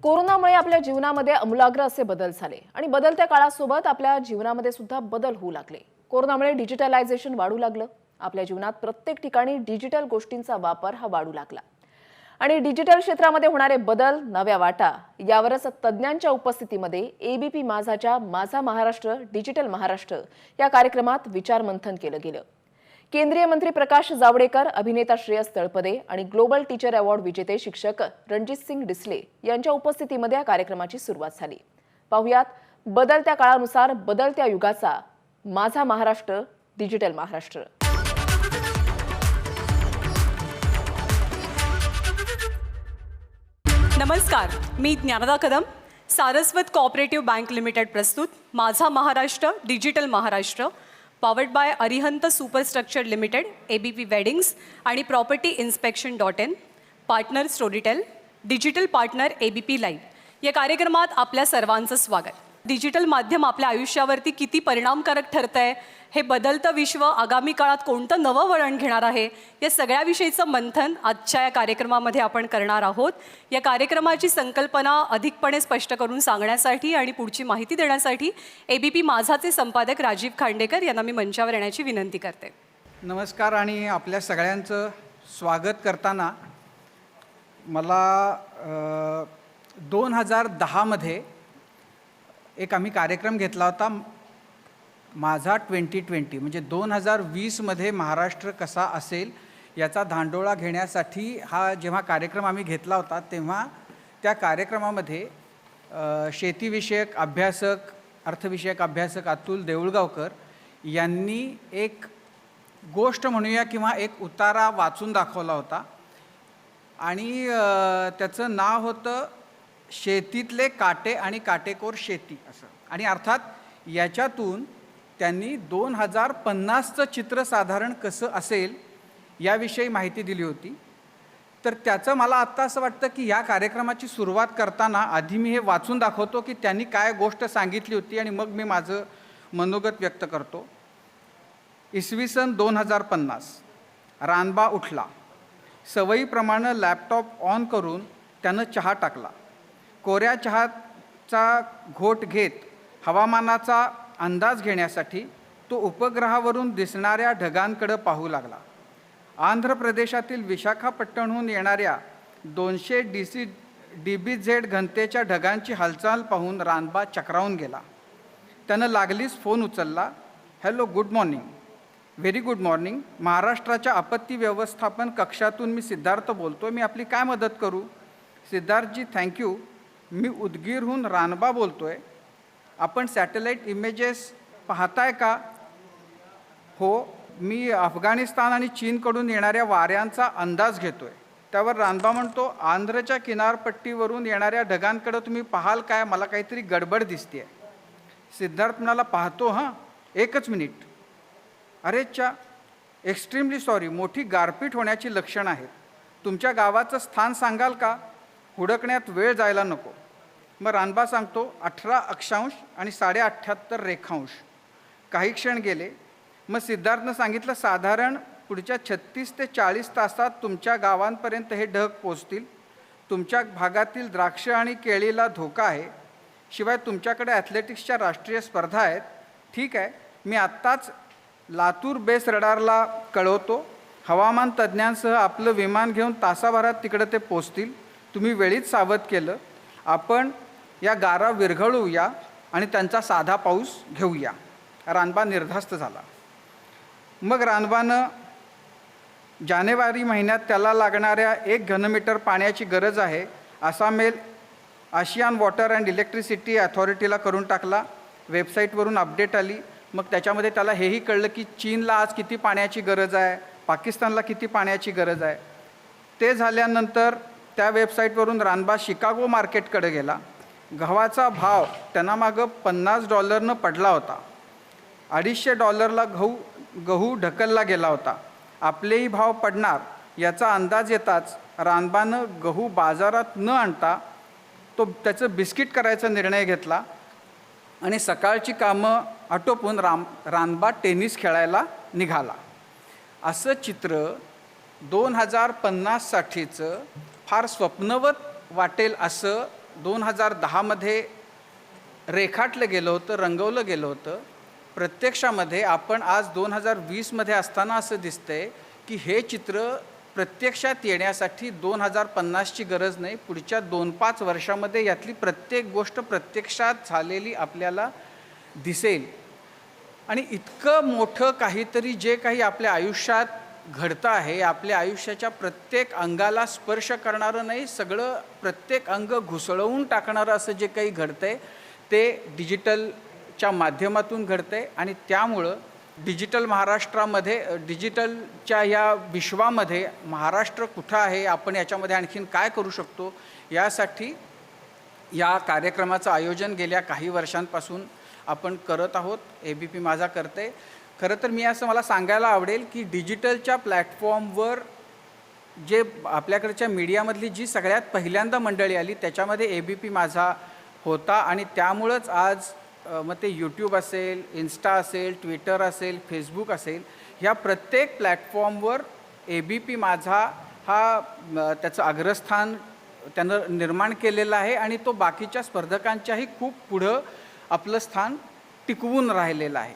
कोरोनामुळे आपल्या जीवनामध्ये आमूलाग्र असे बदल झाले आणि बदलत्या काळासोबत आपल्या जीवनामध्ये सुद्धा बदल होऊ लागले। कोरोनामुळे डिजिटलायझेशन वाढू लागलं। आपल्या जीवनात प्रत्येक ठिकाणी डिजिटल गोष्टींचा वापर हा वाढू लागला आणि डिजिटल क्षेत्रामध्ये होणारे बदल, नव्या वाटा यावरच तज्ञांच्या उपस्थितीमध्ये एबीपी माझाच्या माझा महाराष्ट्र डिजिटल महाराष्ट्र या कार्यक्रमात विचारमंथन केलं गेलं। केंद्रीय मंत्री प्रकाश जावडेकर, अभिनेता श्रेयस तळपदे आणि ग्लोबल टीचर अवॉर्ड विजेते शिक्षक रणजित सिंग डिसले यांच्या उपस्थितीमध्ये या कार्यक्रमाची सुरुवात झाली। पाहुयात बदलत्या काळानुसार बदलत्या युगाचा माझा महाराष्ट्र डिजिटल महाराष्ट्र। नमस्कार, मी Gyanada Kadam, Saraswat cooperative bank limited प्रस्तुत Majha Maharashtra digital Maharashtra, powered by Arihant superstructure limited, ABP weddings आणि propertyInspection.in, partner Storytel, digital partner ABP live या कार्यक्रमात आपल्या सर्वांचं स्वागत। डिजिटल माध्यम आपल्या आयुष्यावरती किती परिणामकारक ठरतंय, हे बदलतं विश्व आगामी काळात कोणतं नवं वळण घेणार आहे, या सगळ्याविषयीचं मंथन आजच्या या कार्यक्रमामध्ये आपण करणार आहोत। या कार्यक्रमाची संकल्पना अधिकपणे स्पष्ट करून सांगण्यासाठी आणि पुढची माहिती देण्यासाठी एबीपी माझाचे संपादक राजीव खांडेकर यांना मी मंचावर येण्याची विनंती करते। नमस्कार आणि आपल्या सगळ्यांचं स्वागत करताना मला 2010 मध्ये एक आम्ही कार्यक्रम घेतला होता, माझा 2020, म्हणजे 2020 मध्ये महाराष्ट्र कसा असेल याचा धांडोळा घेण्यासाठी हा जेव्हा कार्यक्रम आम्ही घेतला होता, तेव्हा त्या कार्यक्रमामध्ये शेतीविषयक अभ्यासक, अर्थविषयक अभ्यासक अतुल देऊळगावकर यांनी एक गोष्ट म्हणूया किंवा एक उतारा वाचून दाखवला होता आणि त्याचं नाव होतं शेतीतले काटे आणि काटेकोर शेती असं। आणि अर्थात याच्यातून त्यांनी 2050चं चित्र साधारण कसं असेल याविषयी माहिती दिली होती। तर त्याचं मला आत्ता असं वाटतं की या कार्यक्रमाची सुरुवात करताना आधी मी हे वाचून दाखवतो की त्यांनी काय गोष्ट सांगितली होती आणि मग मी माझं मनोगत व्यक्त करतो। इसवी सन 2050, रानबा उठला, सवयीप्रमाणे लॅपटॉप ऑन करून त्यानं चहा टाकला। कोऱ्या चहाचा घोट घेत हवामानाचा अंदाज घेण्यासाठी तो उपग्रहावरून दिसणाऱ्या ढगांकडे पाहू लागला। आंध्र प्रदेशातील विशाखापट्टणहून येणाऱ्या 200 DBZ घनतेच्या ढगांची हालचाल पाहून रानबा चक्रावून गेला। त्यानं लागलीच फोन उचलला। Hello, good morning. Very good morning. महाराष्ट्राच्या आपत्ती व्यवस्थापन कक्षातून मी सिद्धार्थ बोलतो, मी आपली काय मदत करू? सिद्धार्थजी, थँक्यू। मी उदगीरहून रानबा बोलतोय। आपण सॅटेलाईट इमेजेस पाहताय का? हो, मी अफगाणिस्तान आणि चीनकडून येणाऱ्या वाऱ्यांचा अंदाज घेतोय। त्यावर रानबा म्हणतो, आंध्रच्या किनारपट्टीवरून येणाऱ्या ढगांकडे तुम्ही पाहाल काय? मला काहीतरी गडबड दिसते। सिद्धार्थ म्हणाला, पाहतो हां, एकच मिनिट। अरेच्चा, एक्स्ट्रीमली सॉरी, मोठी गारपीट होण्याची लक्षणं आहेत। तुमच्या गावाचं स्थान सांगाल का? हुडकण्यात वेळ जायला नको। मग रानबा सांगतो, 18 अक्षांश आणि 78.5 रेखांश। काही क्षण गेले। मग सिद्धार्थनं सांगितलं, साधारण पुढच्या 36 ते 40 तासात तुमच्या गावांपर्यंत हे ढग पोचतील। तुमच्या भागातील द्राक्ष आणि केळीला धोका आहे। शिवाय तुमच्याकडे ॲथलेटिक्सच्या राष्ट्रीय स्पर्धा आहेत। ठीक आहे, मी आत्ताच लातूर बेस रडारला कळवतो। हवामान तज्ज्ञांसह आपलं विमान घेऊन तासाभरात तिकडे ते पोचतील। तुम्ही वेळीच सावध केलं। आपण या गारा विरघळवूया आणि त्यांचा साधा पाऊस घेऊया। रानबा निर्धास्त झाला। मग रानबानं जानेवारी महिन्यात त्याला लागणाऱ्या 1 घनमीटर पाण्याची गरज आहे असा मेल आशियान वॉटर अँड इलेक्ट्रिसिटी अथॉरिटीला करून टाकला। वेबसाईटवरून अपडेट आली। मग त्याच्यामध्ये त्याला हेही कळलं की चीनला आज किती पाण्याची गरज आहे, पाकिस्तानला किती पाण्याची गरज आहे। ते झाल्यानंतर त्या वेबसाईटवरून रानबा शिकागो मार्केटकडे गेला। गव्हाचा भाव त्यांना मागं $50 पडला होता। $250ला गहू ढकलला गेला होता। आपलेही भाव पडणार याचा अंदाज येताच रानबानं गहू बाजारात न आणता तो त्याचं बिस्किट करायचा निर्णय घेतला आणि सकाळची कामं आटोपून रानबा टेनिस खेळायला निघाला। असं चित्र 2050 साठीचं फार स्वप्नवत वाटेल असं 2010मध्ये रेखाटलं गेलं होतं, रंगवलं गेलं होतं, प्रत्यक्षामध्ये आपण आज 2020मध्ये असताना असं दिसतंय की हे चित्र प्रत्यक्षात येण्यासाठी 2050ची गरज नाही, पुढच्या 2-5 वर्षामध्ये यातली प्रत्येक गोष्ट प्रत्यक्षात झालेली आपल्याला दिसेल. आणि इतकं मोठं काहीतरी जे काही आपल्या आयुष्यात घडतं आहे, आपल्या आयुष्याच्या प्रत्येक अंगाला स्पर्श करणारं नाही, सगळं प्रत्येक अंग घुसळवून टाकणारं असं जे काही घडतं आहे ते डिजिटलच्या माध्यमातून घडतं आहे. आणि त्यामुळं डिजिटल महाराष्ट्रामध्ये, डिजिटलच्या या विश्वामध्ये महाराष्ट्र कुठं आहे, आपण याच्यामध्ये आणखीन काय करू शकतो, यासाठी या कार्यक्रमाचं आयोजन गेल्या काही वर्षांपासून आपण करत आहोत. ABP माझा करते. खरं तर मी असं मला सांगायला आवडेल की डिजिटलच्या प्लॅटफॉर्मवर जे आपल्याकडच्या मीडियामधली जी सगळ्यात पहिल्यांदा मंडळी आली त्याच्यामध्ये ABP माझा होता. आणि त्यामुळंच आज मग ते यूट्यूब असेल, इन्स्टा असेल, ट्विटर असेल, फेसबुक असेल, ह्या प्रत्येक प्लॅटफॉर्मवर ABP माझा हा त्याचं अग्रस्थान त्यानं निर्माण केलेलं आहे. आणि तो बाकीच्या स्पर्धकांच्याही खूप पुढं आपलं स्थान टिकवून राहिलेलं आहे.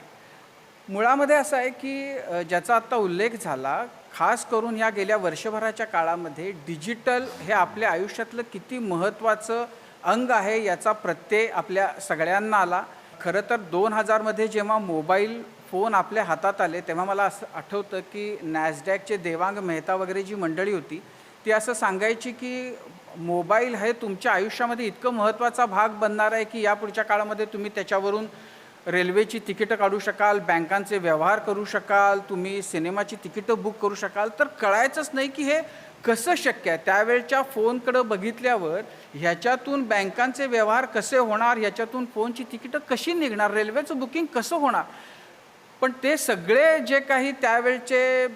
मुळामध्ये असं आहे की ज्याचा आत्ता उल्लेख झाला, खास करून या गेल्या वर्षभराच्या काळामध्ये डिजिटल हे आपल्या आयुष्यातलं किती महत्त्वाचं अंग आहे याचा प्रत्यय आपल्या सगळ्यांना आला. खरं तर 2000मध्ये जेव्हा मोबाईल फोन आपल्या हातात आले तेव्हा मला असं आठवतं की नॅसडॅकचे देवांग मेहता वगैरे जी मंडळी होती ती असं सांगायची की मोबाईल हे तुमच्या आयुष्यामध्ये इतकं महत्त्वाचा भाग बनणार आहे की यापुढच्या काळामध्ये तुम्ही त्याच्यावरून रेल्वेची तिकीटं काढू शकाल, बँकांचे व्यवहार करू शकाल, तुम्ही सिनेमाची तिकीटं बुक करू शकाल. तर कळायचंच नाही की हे कसं शक्य आहे. त्यावेळच्या फोनकडं बघितल्यावर ह्याच्यातून बँकांचे व्यवहार कसे होणार, ह्याच्यातून फोनची तिकीटं कशी निघणार, रेल्वेचं बुकिंग कसं होणार. पण ते सगळे जे काही त्यावेळचे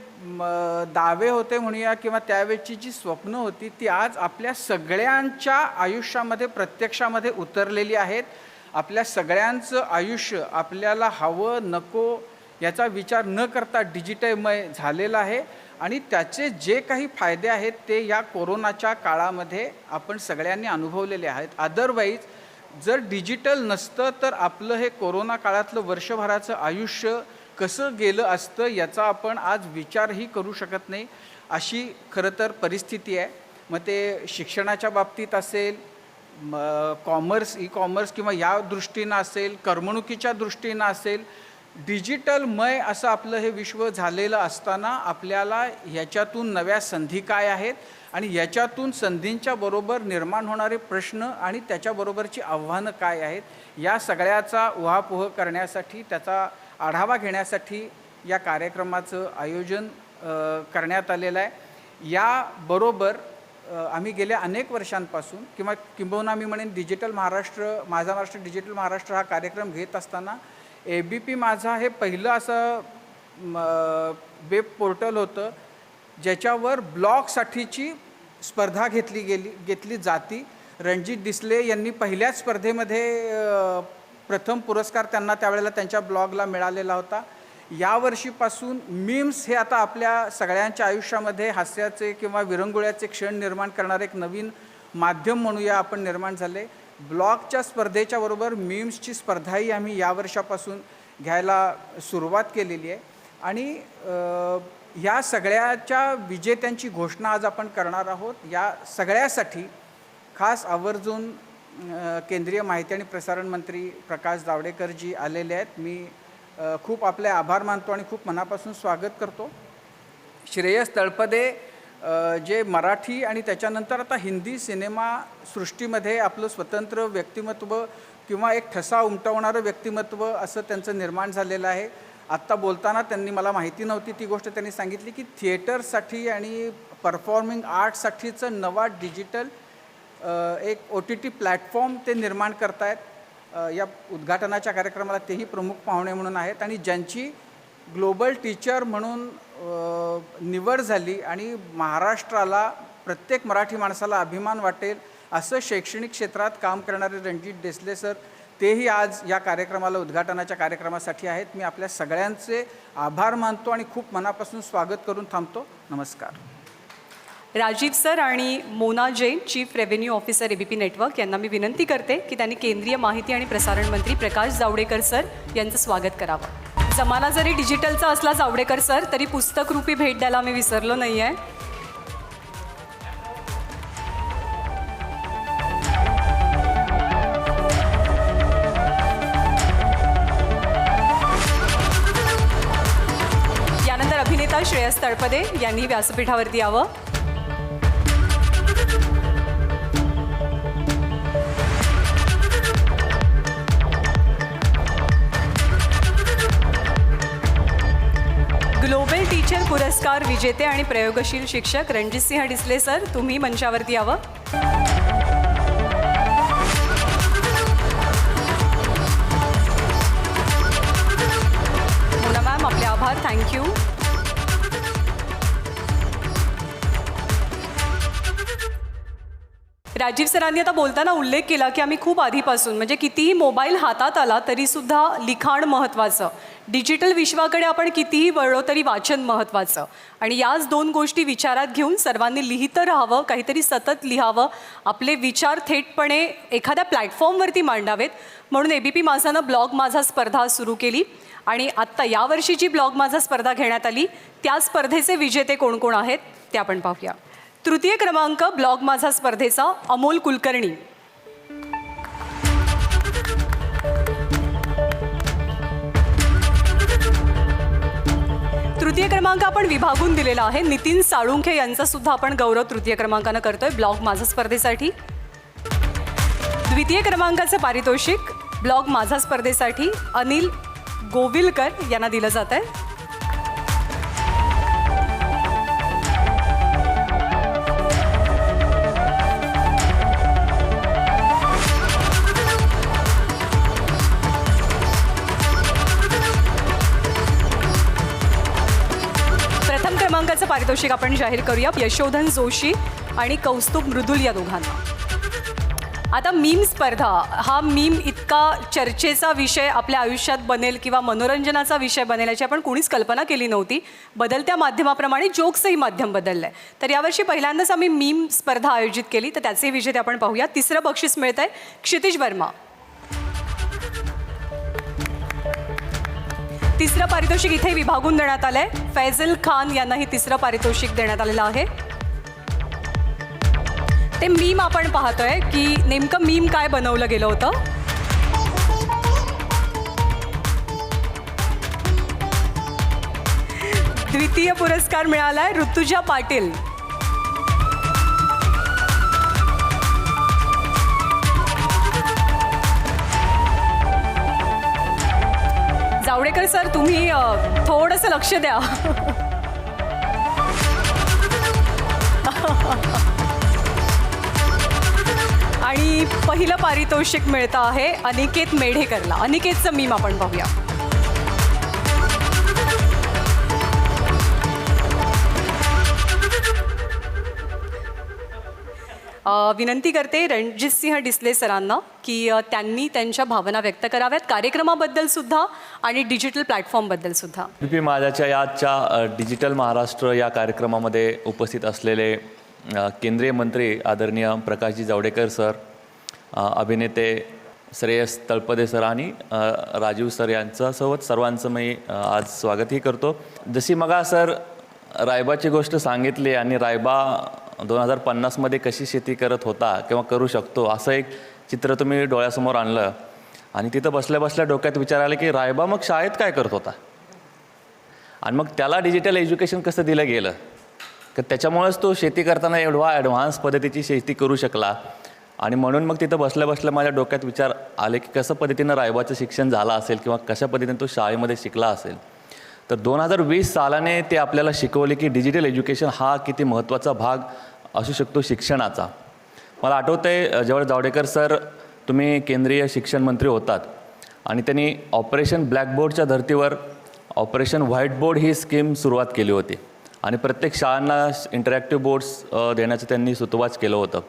दावे होते म्हणूया किंवा त्यावेळची जी स्वप्न होती ती आज आपल्या सगळ्यांच्या आयुष्यामध्ये प्रत्यक्षामध्ये उतरलेली आहेत. आपल्या सगळ्यांचं आयुष्य आपल्याला हवं नको याचा विचार न करता डिजिटलमय झालेलं आहे. आणि त्याचे जे काही फायदे आहेत ते या कोरोनाच्या काळामध्ये आपण सगळ्यांनी अनुभवलेले आहेत. अदरवाईज जर डिजिटल नसतं तर आपलं हे कोरोना काळातलं वर्षभराचं आयुष्य कसं गेलं असतं याचा आपण आज विचारही करू शकत नाही, अशी खरं तर परिस्थिती आहे. मग ते शिक्षणाच्या बाबतीत असेल, कॉमर्स, ई-कॉमर्स किंवा या दृष्टीनं असेल, करमणुकीच्या दृष्टीनं असेल, डिजिटलमय असं आपलं हे विश्व झालेलं असताना आपल्याला ह्याच्यातून नव्या संधी काय आहेत आणि याच्यातून संधींच्या बरोबर निर्माण होणारे प्रश्न आणि त्याच्याबरोबरची आव्हानं काय आहेत, या सगळ्याचा उहापोह करण्यासाठी, त्याचा आढावा घेण्यासाठी या कार्यक्रमाचं आयोजन करण्यात आलेलं आहे. याबरोबर आम्ही गेल्या अनेक वर्षांपासून किंबहुना मी म्हणेन डिजिटल महाराष्ट्र, माझा महाराष्ट्र डिजिटल महाराष्ट्र हा कार्यक्रम घेत असताना ABP माझा हे पहिलं असं वेब पोर्टल होतं ज्याच्यावर ब्लॉगसाठीची स्पर्धा घेतली जाती. रणजित डिसले यांनी पहिल्याच स्पर्धेमध्ये प्रथम पुरस्कार त्यांना त्यावेळेला त्यांच्या ब्लॉगला मिळालेला होता. यावर्षीपासून मीम्स हे आता आपल्या सगळ्यांच्या आयुष्यामध्ये हास्याचे किंवा विरंगुळ्याचे क्षण निर्माण करणारे एक नवीन माध्यम म्हणूया आपण निर्माण झाले. ब्लॉगच्या स्पर्धेच्या बरोबर मीम्सची स्पर्धाही आम्ही या वर्षापासून घ्यायला सुरुवात केलेली आहे. आणि या सगळ्याच्या विजेत्यांची घोषणा आज आपण करणार आहोत. या सगळ्यासाठी खास आवर्जून केंद्रीय माहिती आणि प्रसारण मंत्री प्रकाश जावडेकरजी आलेले आहेत. मी खूप आपले आभार मानतो आणि खूप मनापासून स्वागत करतो. श्रेयस तळपदे जे मराठी आणि त्याच्यानंतर आता हिंदी सिनेमासृष्टीमध्ये आपलं स्वतंत्र व्यक्तिमत्व किंवा एक ठसा उमटवणारं व्यक्तिमत्व असं त्यांचं निर्माण झालेलं आहे. आत्ता बोलताना त्यांनी, मला माहिती नव्हती ती गोष्ट, त्यांनी सांगितली की थिएटरसाठी आणि परफॉर्मिंग आर्टसाठीचं नवा डिजिटल एक OTT प्लॅटफॉर्म ते निर्माण करतायत. या उद्घाटनाच्या कार्यक्रमाला तेही प्रमुख पाहुणे म्हणून आहेत. आणि ज्यांची ग्लोबल टीचर म्हणून निवड झाली आणि महाराष्ट्राला, प्रत्येक मराठी माणसाला अभिमान वाटेल असं शैक्षणिक क्षेत्रात काम करणारे रणजित डिसले सर, तेही आज या कार्यक्रमाला, उद्घाटनाच्या कार्यक्रमासाठी आहेत. मी आपल्या सगळ्यांचे आभार मानतो आणि खूप मनापासून स्वागत करून थांबतो. नमस्कार. राजीव सर आणि Mona Jain chief revenue officer ABP network यांना मी विनंती करते की त्यांनी केंद्रीय माहिती आणि प्रसारण मंत्री प्रकाश जावडेकर सर यांचं स्वागत करावं. जमाना जरी डिजिटलचा असला जावडेकर सर तरी पुस्तकरूपी भेट द्यायला मी विसरलो नाही आहे. यानंतर अभिनेता श्रेयस तळपदे यांनी व्यासपीठावरती यावं. ग्लोबल टीचर पुरस्कार विजेते आणि प्रयोगशील शिक्षक रणजितसिंह डिसले सर तुम्ही मंचावरती यावं. मोना मॅम आपले आभार, थँक्यू. राजीव सरांनी आता बोलताना उल्लेख केला की आम्ही खूप आधीपासून म्हणजे कितीही मोबाईल हातात आला तरीसुद्धा लिखाण महत्त्वाचं, डिजिटल विश्वाकडे आपण कितीही वळलो तरी वाचन महत्त्वाचं आणि याच दोन गोष्टी विचारात घेऊन सर्वांनी लिहितं राहावं, काहीतरी सतत लिहावं, आपले विचार थेटपणे एखाद्या प्लॅटफॉर्मवरती मांडावेत. म्हणून ABP माझानं ब्लॉग माझा स्पर्धा सुरू केली आणि आत्ता यावर्षी जी ब्लॉग माझा स्पर्धा घेण्यात आली त्या स्पर्धेचे विजेते कोण कोण आहेत ते आपण पाहूया. तृतीय क्रमांक ब्लॉग माझा स्पर्धेचा अमोल कुलकर्णी. तृतीय क्रमांक आपण विभागून दिलेला आहे. नितीन साळुंखे यांचा सुद्धा आपण गौरव तृतीय क्रमांकानं करतोय ब्लॉग माझा स्पर्धेसाठी. द्वितीय क्रमांकाचं पारितोषिक ब्लॉग माझा स्पर्धेसाठी अनिल गोविलकर यांना दिलं जात आहे. प्रथम क्रमांकाचं पारितोषिक आपण जाहीर करूया यशोधन जोशी आणि कौस्तुभ मृदुल या दोघांना. आता मीम स्पर्धा हा मीम इतका चर्चेचा विषय आपल्या आयुष्यात बनेल किंवा मनोरंजनाचा विषय बनेल याची आपण कोणीच कल्पना केली नव्हती. बदलत्या माध्यमाप्रमाणे जोक्सही माध्यम बदललं आहे. तर यावर्षी पहिल्यांदाच आम्ही मीम स्पर्धा आयोजित केली तर त्याचे विजेते आपण पाहूया. तिसरं बक्षीस मिळत आहे क्षितिज वर्मा. तिसरं पारितोषिक इथे विभागून देण्यात आलं आहे. फैजल खान यांनाही तिसरं पारितोषिक देण्यात आलेलं आहे. ते मीम आपण पाहतोय की नेमकं मीम काय बनवलं गेलं होतं. द्वितीय पुरस्कार मिळालाय ऋतुजा पाटील. जावडेकर सर तुम्ही थोडंसं लक्ष द्या. आणि पहिलं पारितोषिक मिळतं आहे अनिकेत मेढेकरला. अनिकेतचं मीम आपण पाहूया. विनंती करते रणजितसिंह डिसले सरांना की त्यांनी त्यांच्या भावना व्यक्त कराव्यात कार्यक्रमाबद्दल सुद्धा आणि डिजिटल प्लॅटफॉर्मबद्दल सुद्धा. ABP माझाच्या याच्या डिजिटल महाराष्ट्र या कार्यक्रमामध्ये उपस्थित असलेले केंद्रीय मंत्री आदरणीय प्रकाशजी जावडेकर सर, अभिनेते श्रेयस तळपदे सर आणि राजीव सर यांच्यासोबत सर्वांचं मी आज स्वागतही करतो. जशी मगा सर रायबाची गोष्ट सांगितली आणि रायबा 2050मध्ये कशी शेती करत होता किंवा करू शकतो असं एक चित्र तुम्ही डोळ्यासमोर आणलं आणि तिथं बसल्या बसल्या डोक्यात विचार आले की रायबा मग शाळेत काय करत होता आणि मग त्याला डिजिटल एज्युकेशन कसं दिलं गेलं तर त्याच्यामुळेच तो शेती करताना एवढा ॲडव्हान्स पद्धतीची शेती करू शकला. आणि म्हणून मग तिथं बसल्या बसल्या माझ्या डोक्यात विचार आले की कसं पद्धतीनं रायबाचं शिक्षण झालं असेल किंवा कशा पद्धतीने तो शाळेमध्ये शिकला असेल. तर 2020 सालाने ते आपल्याला शिकवले की डिजिटल एज्युकेशन हा किती महत्त्वाचा भाग असू शकतो शिक्षणाचा. मला आठवतं आहे जेव्हा जावडेकर सर तुम्ही केंद्रीय शिक्षण मंत्री होतात आणि त्यांनी ऑपरेशन ब्लॅकबोर्डच्या धर्तीवर ऑपरेशन व्हाईट बोर्ड ही स्कीम सुरुवात केली होती आणि प्रत्येक शाळांना इंटरॅक्टिव्ह बोर्ड्स देण्याचं त्यांनी सुतवाच केलं होतं.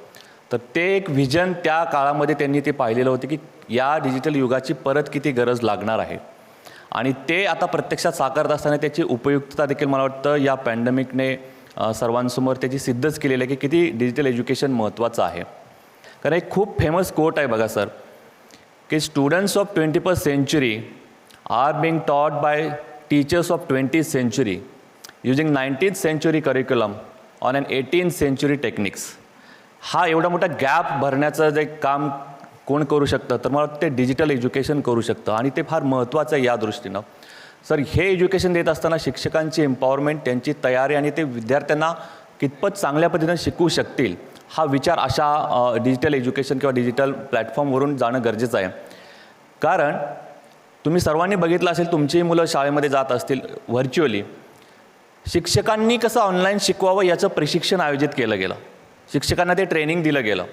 तर ते एक व्हिजन त्या काळामध्ये त्यांनी ते पाहिलेलं होतं की या डिजिटल युगाची परत किती गरज लागणार आहे आणि ते आता प्रत्यक्षात साकारत असताना त्याची उपयुक्तता देखील मला वाटतं या पॅन्डेमिकने सर्वांसमोर त्याची सिद्धच केलेलं आहे की किती डिजिटल एज्युकेशन महत्त्वाचं आहे. कारण एक खूप फेमस कोट आहे बघा सर, की students of 21st century are being taught by teachers of 20th century using 19th century curriculum on an 18th century techniques. हा एवढा मोठा गॅप भरण्याचं जे काम कोण करू शकतं, तर मला वाटतं ते डिजिटल एज्युकेशन करू शकतं आणि ते फार महत्त्वाचं आहे या दृष्टीनं. सर, हे एज्युकेशन देत असताना शिक्षकांची एम्पॉवरमेंट, त्यांची तयारी आणि ते विद्यार्थ्यांना कितपत चांगल्या पद्धतीनं शिकवू शकतील हा विचार अशा डिजिटल एज्युकेशन किंवा डिजिटल प्लॅटफॉर्मवरून जाणं गरजेचं आहे. कारण तुम्ही सर्वांनी बघितलं असेल, तुमची मुलं शाळेमध्ये जात असतील व्हर्च्युअली, शिक्षकांनी कसं ऑनलाईन शिकवावं याचं प्रशिक्षण आयोजित केलं गेलं, शिक्षकांना ते ट्रेनिंग दिलं गेलं.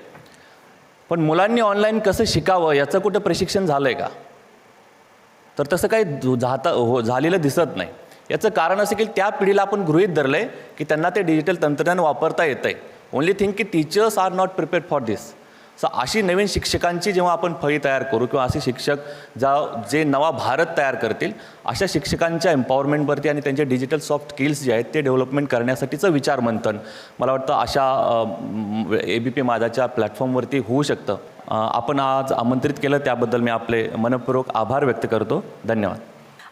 पण मुलांनी ऑनलाईन कसं शिकावं याचं कुठं प्रशिक्षण झालं आहे का? तर तसं काही झालेलं दिसत नाही. याचं कारण असं की त्या पिढीला आपण गृहीत धरलं आहे की त्यांना ते डिजिटल तंत्रज्ञान वापरता येतं आहे. ओनली थिंग की teachers are not prepared for this. So अशी नवीन शिक्षकांची जेव्हा आपण फळी तयार करू किंवा असे शिक्षक जे नवा भारत तयार करतील, अशा शिक्षकांच्या एम्पॉवरमेंटवरती आणि त्यांचे डिजिटल सॉफ्ट स्किल्स जे आहेत ते डेव्हलपमेंट करण्यासाठीचं विचार मंथन मला वाटतं अशा ABP माझाच्या प्लॅटफॉर्मवरती होऊ शकतं. आपण आज आमंत्रित केलं त्याबद्दल मी आपले मनपूर्वक आभार व्यक्त करतो. धन्यवाद.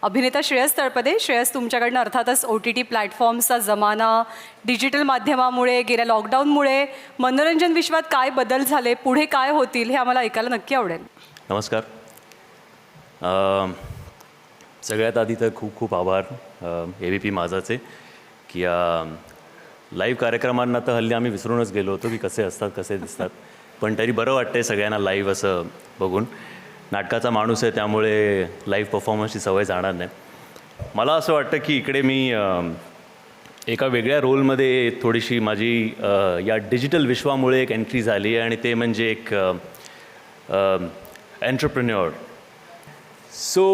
अभिनेता श्रेयस तळपदे, श्रेयस तुमच्याकडनं अर्थातच OTT प्लॅटफॉर्म्सचा जमाना, डिजिटल माध्यमामुळे, गेल्या लॉकडाऊनमुळे मनोरंजन विश्वात काय बदल झाले, पुढे काय होतील हे आम्हाला ऐकायला नक्की आवडेल. नमस्कार. सगळ्यात आधी तर खूप खूप आभार ABP माझाचे की लाईव्ह कार्यक्रमांना तर हल्ली आम्ही विसरूनच गेलो होतो की कसे असतात, कसे दिसतात. पण तरी बरं वाटतं आहे सगळ्यांना लाईव्ह असं बघून. नाटकाचा माणूस आहे त्यामुळे लाईव्ह परफॉर्मन्सची सवय जाणार नाही. मला असं वाटतं की इकडे मी एका वेगळ्या रोलमध्ये थोडीशी माझी या डिजिटल विश्वामुळे एक एंट्री झाली आहे आणि ते म्हणजे एक एंटरप्रेन्युअर. सो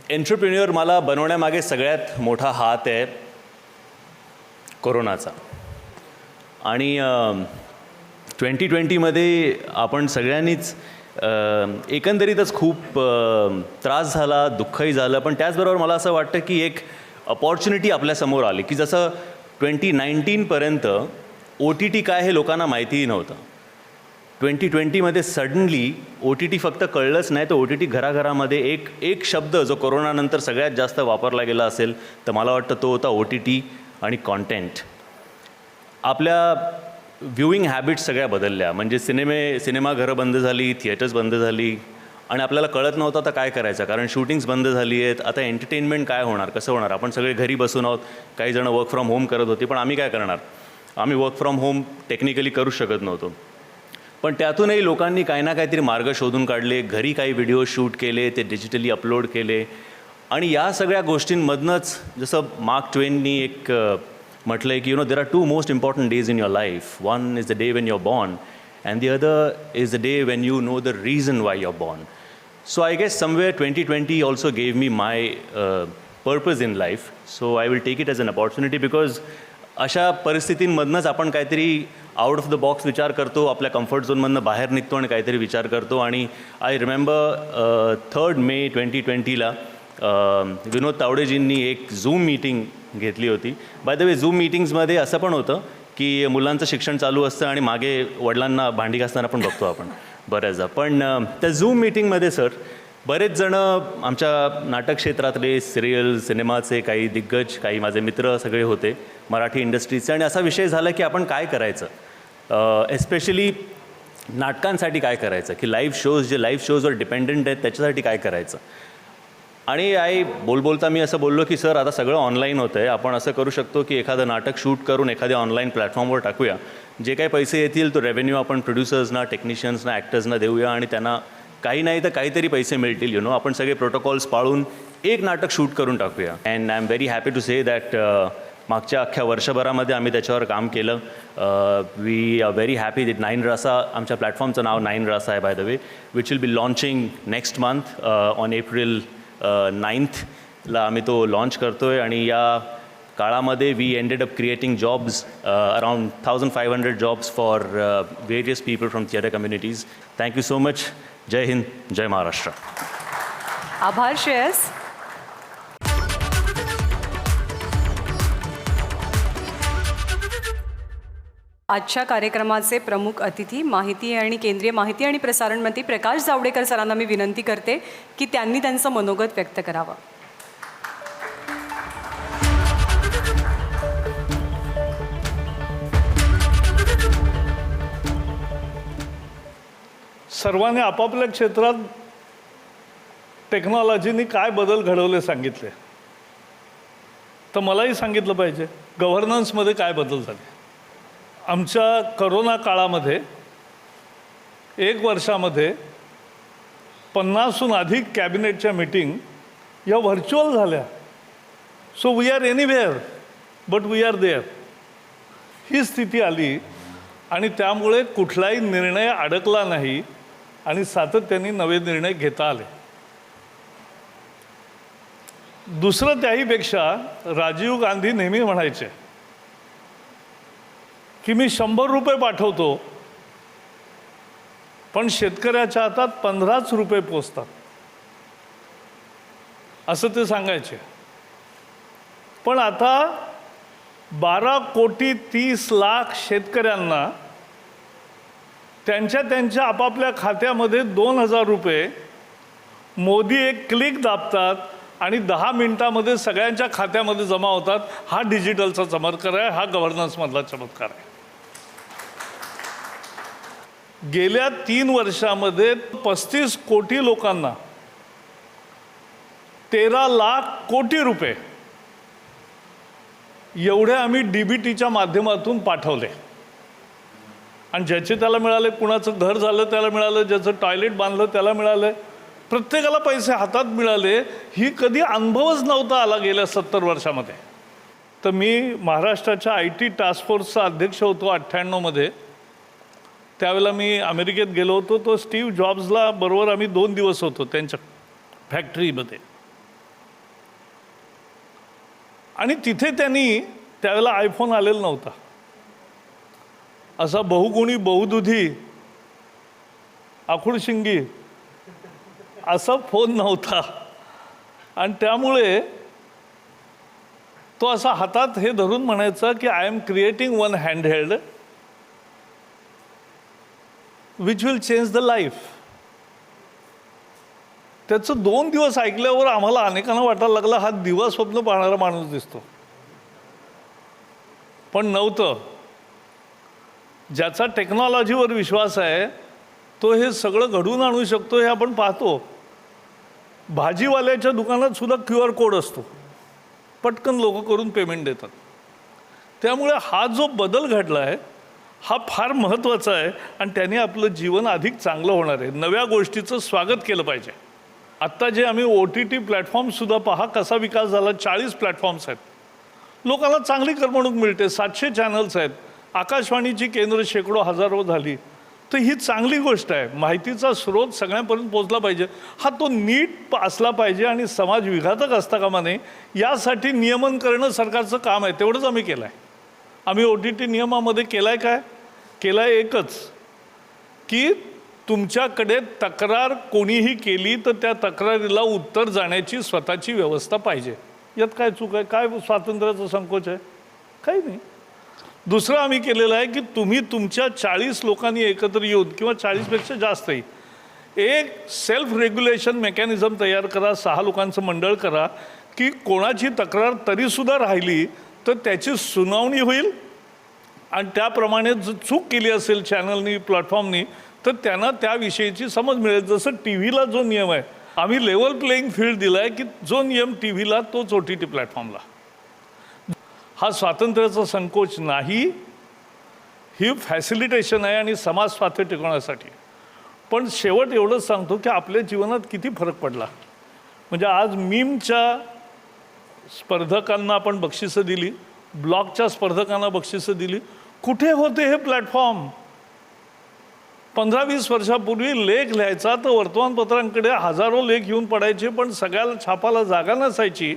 एंटरप्रेन्युअर मला बनवण्यामागे सगळ्यात मोठा हात आहे कोरोनाचा. आणि 2020मध्ये आपण सगळ्यांनीच एकंदरीतच खूप त्रास झाला, दुःखही झालं. पण त्याचबरोबर मला असं वाटतं की एक अपॉर्च्युनिटी आपल्यासमोर आली की जसं 2019पर्यंत OTT काय हे लोकांना माहितीही नव्हतं. 2020मध्ये सडनली OTT फक्त कळलंच नाही तर OTT घराघरामध्ये एक शब्द जो कोरोनानंतर सगळ्यात जास्त वापरला गेला असेल तर मला वाटतं तो होता OTT आणि कॉन्टेंट. आपल्या व्ह्यूइंग हॅबिट्स सगळ्या बदलल्या. म्हणजे सिनेमाघरं बंद झाली, थिएटर्स बंद झाली आणि आपल्याला कळत नव्हतं आता काय करायचं, कारण शूटिंग्स बंद झाली आहेत. आता एंटरटेनमेंट काय होणार, कसं होणार. आपण सगळे घरी बसून आहोत. काही जण वर्क फ्रॉम होम करत होती, पण आम्ही काय करणार. आम्ही वर्क फ्रॉम होम टेक्निकली करू शकत नव्हतो. पण त्यातूनही लोकांनी काही ना काहीतरी मार्ग शोधून काढले. घरी काही व्हिडिओ शूट केले, ते डिजिटली अपलोड केले. आणि या सगळ्या गोष्टींमधनंच जसं मार्क ट्वेननी एक म्हटलं आहे की there are two most important days in your life. One is the day when you are born and the other is the day when you know the reason why you are born. So I guess somewhere 2020 also gave me my purpose in life. So I will take it as an opportunity because अशा परिस्थितींमधनंच आपण काहीतरी out of the box विचार करतो, आपल्या comfort झोनमधनं बाहेर निघतो आणि काहीतरी विचार करतो. आणि आय रिमेंबर 3 मे 2020ला विनोद तावडेजींनी एक झूम मीटिंग घेतली होती. बाय द वे झूम मीटिंग्समध्ये असं पण होतं की मुलांचं शिक्षण चालू असतं आणि मागे वडिलांना भांडी घासताना पण बघतो आपण बऱ्याचदा. पण त्या झूम मीटिंगमध्ये सर बरेच जणं आमच्या नाटक क्षेत्रातले, सिरियल सिनेमाचे काही दिग्गज, काही माझे मित्र सगळे होते मराठी इंडस्ट्रीचे. आणि असा विषय झाला की आपण काय करायचं, एस्पेशली नाटकांसाठी काय करायचं, की जे लाईव्ह शोजवर डिपेंडंट आहेत त्याच्यासाठी काय करायचं. आणि बोलता मी असं बोललो की सर आता सगळं ऑनलाईन होतं आहे, आपण असं करू शकतो की एखादं नाटक शूट करून एखाद्या ऑनलाईन प्लॅटफॉर्मवर टाकूया. जे काही पैसे येतील तो रेव्हेन्यू आपण प्रोड्युसर्सना, टेक्निशियन्सना, ॲक्टर्सना देऊया आणि त्यांना काही नाही तर काहीतरी पैसे मिळतील. आपण सगळे प्रोटोकॉल्स पाळून एक नाटक शूट करून टाकूया. And I am very happy to say that मागच्या अख्ख्या वर्षभरामध्ये आम्ही त्याच्यावर काम केलं. We are very happy that 9 Rasa, आमच्या प्लॅटफॉर्मचं नाव 9 रासा आहे by the way, which will be launching next month on April 9th आम्ही तो लॉन्च करतो आहे. आणि या काळामध्ये we ended up creating jobs, around 1500 jobs for various people from theatre communities. Thank you so much. जय हिंद, जय महाराष्ट्र. आभार श्रेयस. आजच्या कार्यक्रमाचे प्रमुख अतिथी माहिती आणि केंद्रीय माहिती आणि प्रसारण मंत्री प्रकाश जावडेकर सरांना मी विनंती करते की त्यांनी त्यांचं मनोगत व्यक्त करावं. सर्वांनी आपापल्या क्षेत्रात टेक्नॉलॉजीनी काय बदल घडवले सांगितले, तर मलाही सांगितलं पाहिजे गव्हर्नन्समध्ये काय बदल झाले. आमच्या करोना काळामध्ये 1 वर्षामध्ये 50हून अधिक कॅबिनेटच्या मीटिंग या व्हर्च्युअल झाल्या. So we are anywhere but we are there, ही स्थिती आली आणि त्यामुळे कुठलाही निर्णय अडकला नाही आणि सातत्याने नवे निर्णय घेता आले. दुसरं त्याहीपेक्षा राजीव गांधी नेहमी म्हणायचे की मी 100 रुपये पाठवतो पण शेतकऱ्याच्या हातात 15च रुपये पोचतात, असं ते सांगायचे. पण आता 12,30,00,000 शेतकऱ्यांना त्यांच्या आपापल्या खात्यामध्ये 2,000 रुपये मोदी एक क्लिक दाबतात आणि 10 मिनिटामध्ये सगळ्यांच्या खात्यामध्ये जमा होतात. हा डिजिटलचा चमत्कार आहे, हा गव्हर्नन्समधला चमत्कार आहे. गेल्या 3 वर्षामध्ये 35 कोटी लोकांना 13 लाख कोटी रुपये एवढे आम्ही DBTच्या माध्यमातून पाठवले. आणि ज्याचे त्याला मिळाले, कुणाचं घर झालं त्याला मिळालं, ज्याचं टॉयलेट बांधलं त्याला मिळालं, प्रत्येकाला पैसे हातात मिळाले. ही कधी अनुभवच नव्हता आला गेल्या 70 वर्षामध्ये. तर मी महाराष्ट्राच्या IT टास्क फोर्सचा अध्यक्ष होतो 98मध्ये. त्यावेळेला मी अमेरिकेत गेलो होतो. तो स्टीव्ह जॉब्सला बरोबर आम्ही 2 दिवस होतो त्यांच्या फॅक्टरीमध्ये. आणि तिथे त्यांनी त्यावेळेला आयफोन आलेला नव्हता, असा बहुगुणी बहुदुधी आखुडशिंगी असा फोन नव्हता. आणि त्यामुळे तो असा हातात हे धरून म्हणायचा की I am creating one handheld which will change the life. त्याचं 2 दिवस ऐकल्यावर आम्हाला अनेकांना वाटायला लागलं हा दिवा स्वप्न पाहणारा माणूस दिसतो. पण नव्हतं. ज्याचा टेक्नॉलॉजीवर विश्वास आहे तो हे सगळं घडवून आणू शकतो, हे आपण पाहतो. भाजीवाल्याच्या दुकानात सुद्धा QR कोड असतो, पटकन लोक करून पेमेंट देतात. त्यामुळे हा जो बदल घडला आहे हा फार महत्त्वाचा आहे आणि त्याने आपलं जीवन अधिक चांगलं होणार आहे. नव्या गोष्टीचं स्वागत केलं पाहिजे. आत्ता जे आम्ही OTT प्लॅटफॉर्मसुद्धा पहा कसा विकास झाला. 40 प्लॅटफॉर्म्स आहेत, लोकांना चांगली करमणूक मिळते. 700 चॅनल्स आहेत, आकाशवाणीची केंद्र शेकडो हजारो झाली. तर ही चांगली गोष्ट आहे. माहितीचा स्रोत सगळ्यांपर्यंत पोचला पाहिजे. हा तो नीट असला पाहिजे आणि समाज विघातक असता कामा नये. यासाठी नियमन करणं सरकारचं काम आहे. तेवढंच आम्ही केलं आहे. आम्ही OTT नियमामध्ये केलं आहे काय? केलं आहे एकच की तुमच्याकडे तक्रार कोणीही केली तर त्या तक्रारीला उत्तर जाण्याची स्वतःची व्यवस्था पाहिजे. यात काय चूक आहे? काय स्वातंत्र्याचा संकोच आहे? काही नाही. दुसरं आम्ही केलेलं आहे की तुम्ही तुमच्या 40 लोकांनी एकत्र येऊन किंवा 40पेक्षा जास्तही एक सेल्फ रेग्युलेशन मेकॅनिझम तयार करा. 6 लोकांचं मंडळ करा की कोणाची तक्रार तरीसुद्धा राहिली तर त्याची सुनावणी होईल आणि त्याप्रमाणे जर चूक केली असेल चॅनलनी प्लॅटफॉर्मनी तर त्यांना त्याविषयीची समज मिळेल. जसं TVला जो नियम आहे, आम्ही लेवल प्लेईंग फील्ड दिला आहे की जो नियम TVला तोच OTT प्लॅटफॉर्मला. हा स्वातंत्र्याचा संकोच नाही, ही फॅसिलिटेशन आहे आणि समाज स्वातंत्र्य टिकवण्यासाठी. पण शेवट एवढंच सांगतो की आपल्या जीवनात किती फरक पडला. म्हणजे आज मीमच्या स्पर्धकांना आपण बक्षिसं दिली, ब्लॉगच्या स्पर्धकांना बक्षिसं दिली. कुठे होते हे प्लॅटफॉर्म? 15-20 वर्षापूर्वी लेख लिहायचा तर वर्तमानपत्रांकडे हजारो लेख येऊन पडायचे, पण सगळ्याला छापाला जागा नसायची.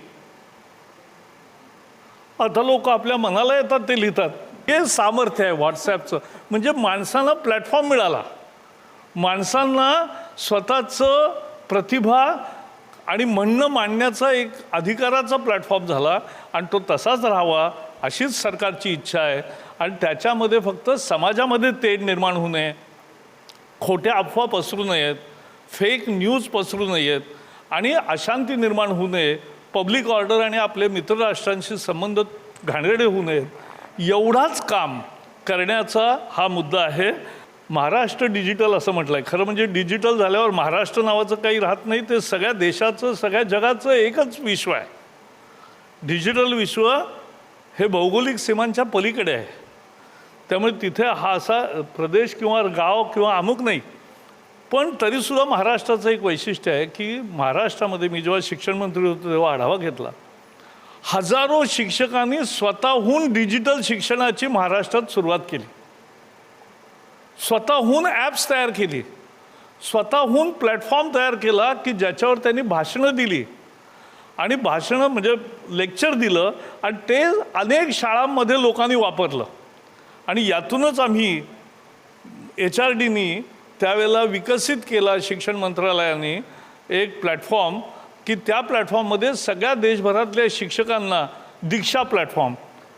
आता लोक आपल्या मनाला येतात ते लिहितात. हे सामर्थ्य आहे व्हॉट्सॲपचं. म्हणजे माणसांना प्लॅटफॉर्म मिळाला, माणसांना स्वतःचं प्रतिभा आणि म्हणणं मांडण्याचा एक अधिकाराचा प्लॅटफॉर्म झाला आणि तो तसाच राहावा अशीच सरकारची इच्छा आहे. आणि त्याच्यामध्ये फक्त समाजामध्ये तेढ निर्माण होऊ नये, खोट्या अफवा पसरू नयेत, फेक न्यूज पसरू नयेत आणि अशांती निर्माण होऊ नये, पब्लिक ऑर्डर आणि आपले मित्रराष्ट्रांशी संबंध घाणेरडे होऊ नयेत, एवढाच काम करण्याचा हा मुद्दा आहे. महाराष्ट्र डिजिटल असं म्हटलं आहे. खरं म्हणजे डिजिटल झाल्यावर महाराष्ट्र नावाचं काही राहत नाही, ते सगळ्या देशाचं सगळ्या जगाचं एकच विश्व आहे. डिजिटल विश्व हे भौगोलिक सीमांच्या पलीकडे आहे. त्यामुळे तिथे हा असा प्रदेश किंवा गाव किंवा अमुक नाही. पण तरीसुद्धा महाराष्ट्राचं एक वैशिष्ट्य आहे की महाराष्ट्रामध्ये मी जेव्हा शिक्षण मंत्री होतो तेव्हा आढावा घेतला, हजारो शिक्षकांनी स्वतःहून डिजिटल शिक्षणाची महाराष्ट्रात सुरुवात केली, स्वतःहून ॲप्स तयार केली, स्वतःहून प्लॅटफॉर्म तयार केला की ज्याच्यावर त्यांनी भाषणं दिली आणि भाषणं म्हणजे लेक्चर दिलं आणि ते अनेक शाळांमध्ये लोकांनी वापरलं. आणि यातूनच आम्ही HRDनी त्यावेळेला विकसित केला, शिक्षण मंत्रालयाने एक प्लॅटफॉर्म की त्या प्लॅटफॉर्ममध्ये सगळ्या देशभरातल्या शिक्षकांना दीक्षा प्लॅटफॉर्म,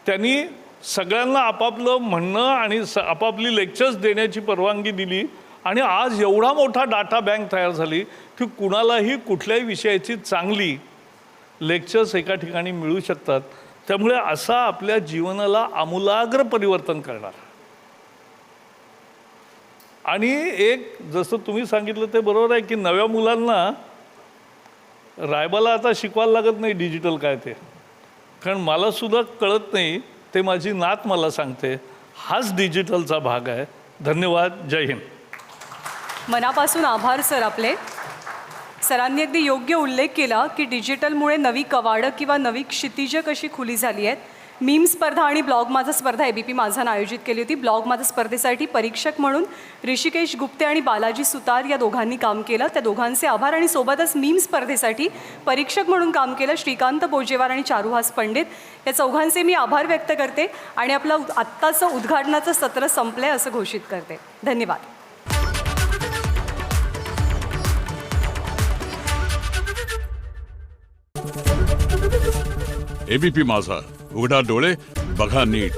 त्यांनी सगळ्यांना आपापलं म्हणणं आणि आपापली लेक्चर्स देण्याची परवानगी दिली. आणि आज एवढा मोठा डाटा बँक तयार झाली की कुणालाही कुठल्याही विषयाची चांगली लेक्चर्स एका ठिकाणी मिळू शकतात. त्यामुळे असा आपल्या जीवनाला आमूलाग्र परिवर्तन करणार. आणि एक जसं तुम्ही सांगितलं ते बरोबर आहे की नव्या मुलांना रायबाला आता शिकवायला लागत नाही डिजिटल काय ते, कारण मला सुद्धा कळत नाही, ते माझी नात मला सांगते. हाच डिजिटलचा भाग आहे. धन्यवाद. जय हिंद. मनापासून आभार सर आपले. सरांनी अगदी योग्य उल्लेख केला की डिजिटलमुळे नवी कवाडं किंवा नवी क्षितिजं कशी खुली झाली आहेत. मीम स्पर्धा आणि ब्लॉग माझा स्पर्धा ABP माझानं आयोजित केली होती. ब्लॉग माझा स्पर्धेसाठी परीक्षक म्हणून ऋषिकेश गुप्ते आणि बालाजी सुतार या दोघांनी काम केलं. त्या दोघांचे आभार. आणि सोबतच मीम स्पर्धेसाठी परीक्षक म्हणून काम केलं श्रीकांत बोजेवार आणि चारुहास पंडित, या चौघांचे मी आभार व्यक्त करते आणि आपलं आत्ताचं उद्घाटनाचं सत्र संपलंय असं घोषित करते. धन्यवाद. ABP माझा, उघडा डोळे बघा नीट.